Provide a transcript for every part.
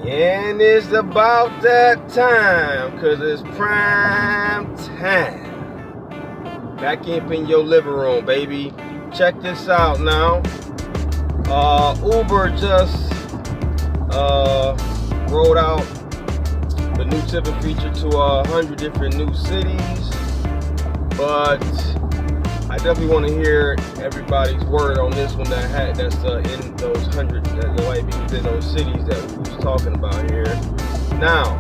And it's about that time, cause it's prime time. Back in your living room, baby. Check this out now. Uber just rolled out the new tipping feature to 100 different new cities, but I definitely want to hear everybody's word on this one that's in those 100 that might be within those cities that we was talking about here. Now,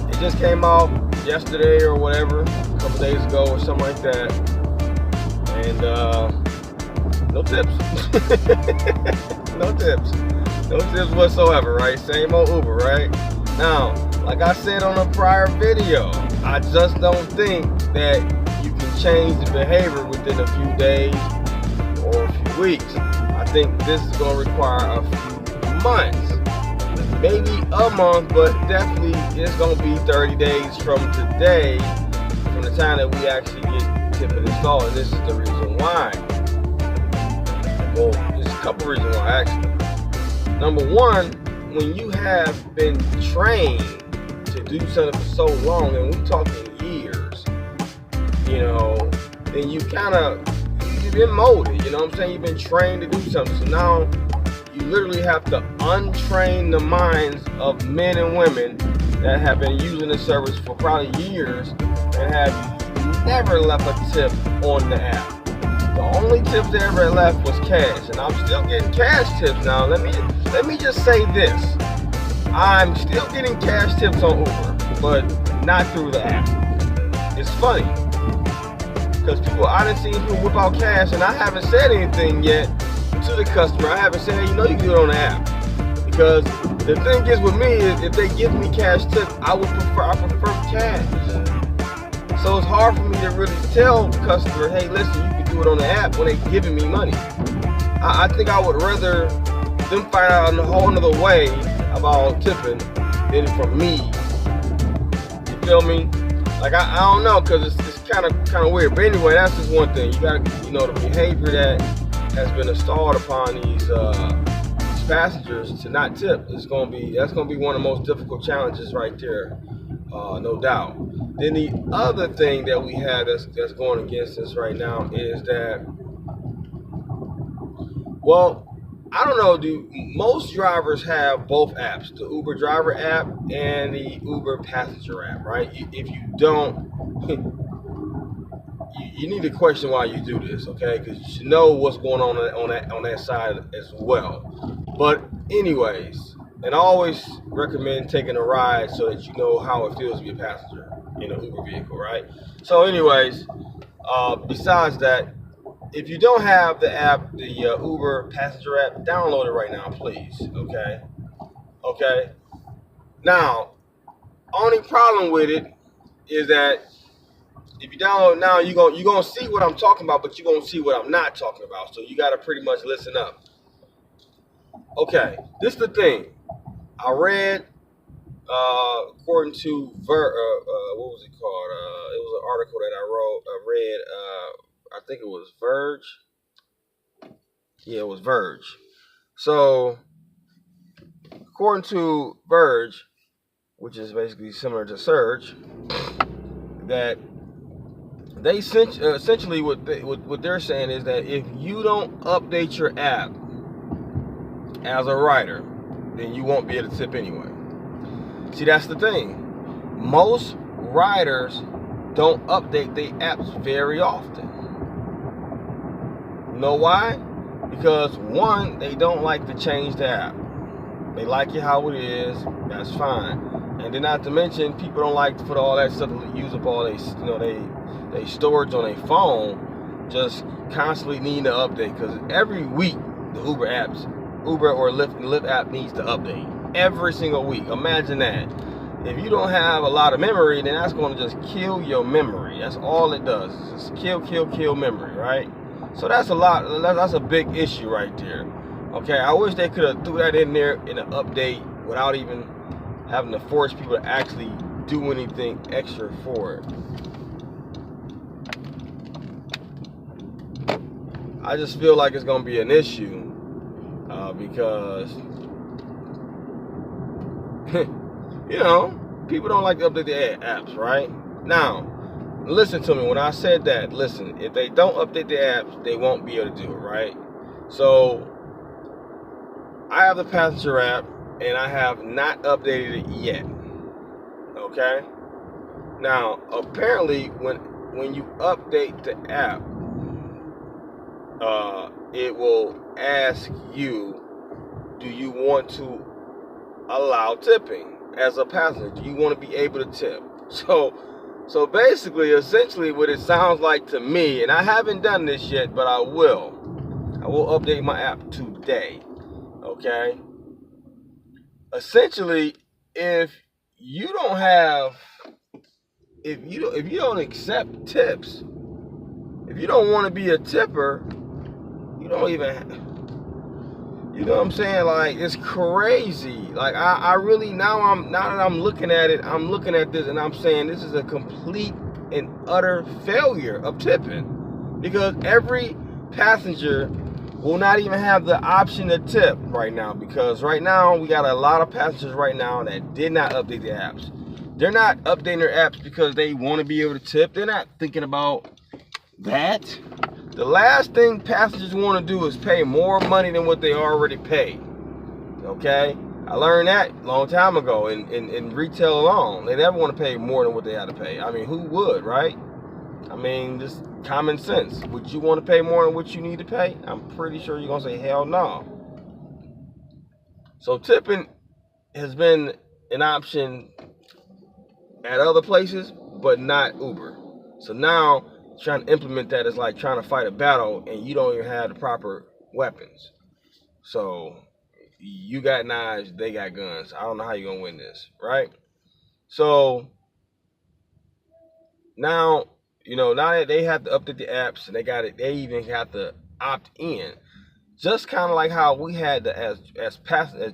it just came out yesterday or whatever, a couple days ago or something like that, and no tips, no tips whatsoever, right? Same old Uber, right? Now, like I said on a prior video, I just don't think that you can change the behavior within a few days or a few weeks. I think this is going to require a few months, maybe a month, but definitely it's going to be 30 days from today, from the time that we actually get tipping installed. And this is the reason why. Well, there's a couple reasons why actually. Number one, when you have been trained to do something for so long, and we're talking years, then you've been molded, you know what I'm saying? You've been trained to do something. So now you literally have to untrain the minds of men and women that have been using the service for probably years and have never left a tip on the app. The only tips they ever left was cash, and I'm still getting cash tips now. Let me just say this. I'm still getting cash tips on Uber, but not through the app. It's funny, because I done seen people whip out cash, and I haven't said anything yet to the customer. I haven't said, hey, you can do it on the app. Because the thing is with me is, if they give me cash tips, I prefer cash. So it's hard for me to really tell the customer, hey, listen, you can do it on the app when they're giving me money. I think I would rather them find out in a whole another way about tipping than from me. You feel me? Like I don't know, because it's kind of weird. But anyway, that's just one thing. You got the behavior that has been installed upon these passengers to not tip. That's gonna be one of the most difficult challenges right there, no doubt. Then the other thing that we have that's going against us right now is that, well, I don't know, most drivers have both apps, the Uber driver app and the Uber passenger app, right? If you don't, you need to question why you do this, okay? Because you should know what's going on that side as well. But anyways, and I always recommend taking a ride so that you know how it feels to be a passenger in an Uber vehicle, right? So anyways, besides that, if you don't have the app, the Uber passenger app, download it right now, please. Okay. Now, only problem with it is that if you download now, you're gonna see what I'm talking about, but you're gonna see what I'm not talking about. So you gotta pretty much listen up. Okay, this is the thing. I read, according to what was it called? It was an article that I read. I think it was Verge. Yeah, it was Verge. So, according to Verge, which is basically similar to Surge, that they essentially what they're saying is that if you don't update your app as a rider, then you won't be able to tip anyway. See, that's the thing. Most riders don't update their apps very often. You know why? Because one, they don't like to change the app. They like it how it is. That's fine. And then not to mention, people don't like to put all that stuff to use up all they storage on their phone, just constantly needing to update. Because every week the Uber or Lyft app needs to update. Every single week. Imagine that. If you don't have a lot of memory, then that's going to just kill your memory. That's all it does. It's just kill memory, right? So that's a big issue right there. Okay, I wish they could have threw that in there in an update without even having to force people to actually do anything extra for it. I just feel like it's going to be an issue because You know, people don't like to update their apps, right? Now, listen to me. When I said that, listen, if they don't update their apps, they won't be able to do it, right? So, I have the Passenger app, and I have not updated it yet. Okay? Now, apparently, when you update the app, it will ask you, do you want to allow tipping as a passenger? Do you want to be able to tip? So basically, essentially, what it sounds like to me, and I haven't done this yet, but I will update my app today. Okay? Essentially, if you don't accept tips, if you don't want to be a tipper, you don't even, you know what I'm saying? Like, it's crazy. Like, I really, now that I'm looking at it, I'm looking at this and I'm saying this is a complete and utter failure of tipping, because every passenger will not even have the option to tip right now, because right now we got a lot of passengers right now that did not update their apps. They're not updating their apps because they want to be able to tip. They're not thinking about that. The last thing passengers want to do is pay more money than what they already pay. Okay? I learned that a long time ago in retail alone. They never want to pay more than what they had to pay. I mean, who would, right? I mean, just common sense. Would you want to pay more than what you need to pay? I'm pretty sure you're going to say, hell no. So tipping has been an option at other places, but not Uber. So now, trying to implement that is like trying to fight a battle and you don't even have the proper weapons. So you got knives, they got guns. I don't know how you're gonna win this, right? So now, now that they have to update the apps and they even have to opt in. Just kind of like how we had to, as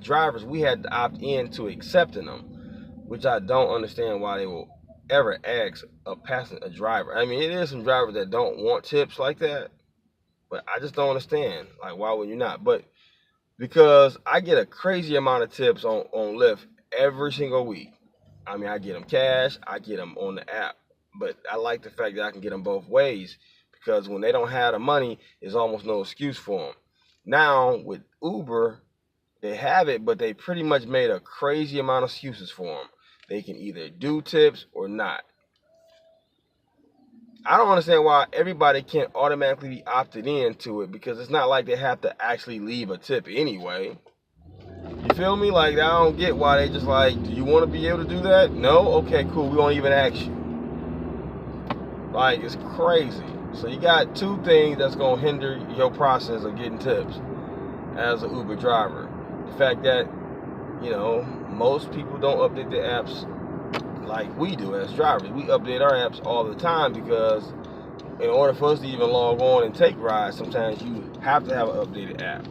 drivers, we had to opt in to accepting them, which I don't understand why they will ever ask a driver. I mean, it is some drivers that don't want tips like that, but I just don't understand. Like, why would you not? But because I get a crazy amount of tips on Lyft every single week. I mean, I get them cash, I get them on the app, but I like the fact that I can get them both ways, because when they don't have the money, there's almost no excuse for them. Now with Uber, they have it, but they pretty much made a crazy amount of excuses for them. They can either do tips or not. I don't understand why everybody can't automatically be opted into it, because it's not like they have to actually leave a tip anyway. You feel me? Like, I don't get why they just like, do you want to be able to do that? No? Okay, cool. We won't even ask you. Like, it's crazy. So you got two things that's going to hinder your process of getting tips as an Uber driver. The fact that, most people don't update their apps like we do as drivers. We update our apps all the time, because in order for us to even log on and take rides, sometimes you have to have an updated app.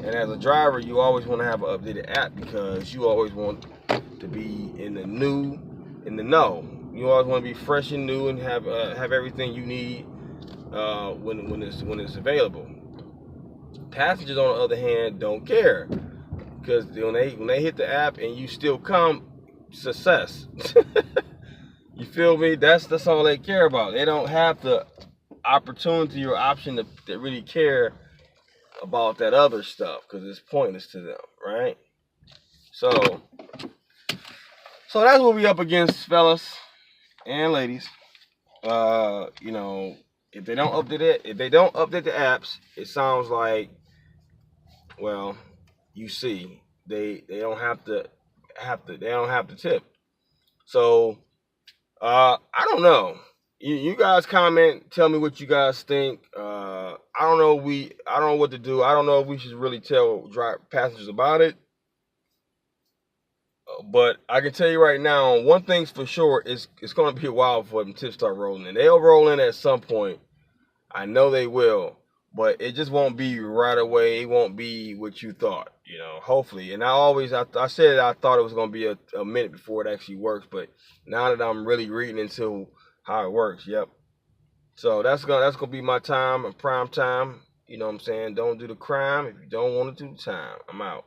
And as a driver, you always want to have an updated app, because you always want to be in the know. You always want to be fresh and new and have everything you need when it's available. Passengers, on the other hand, don't care, because when they hit the app and you still come, success. You feel me? That's all they care about. They don't have the opportunity or option to really care about that other stuff, because it's pointless to them, right? So that's what we up against, fellas and ladies. If they don't update the apps, it sounds like, well, you see, they don't have to tip. So I don't know. You guys comment, tell me what you guys think. I don't know what to do. I don't know if we should really tell passengers about it. But I can tell you right now, one thing's for sure, it's going to be a while before them tips start rolling in. They'll roll in at some point. I know they will. But it just won't be right away. It won't be what you thought, hopefully. And I said I thought it was going to be a minute before it actually works. But now that I'm really reading into how it works, yep. So that's gonna be my time, prime time. You know what I'm saying? Don't do the crime if you don't want to do the time. I'm out.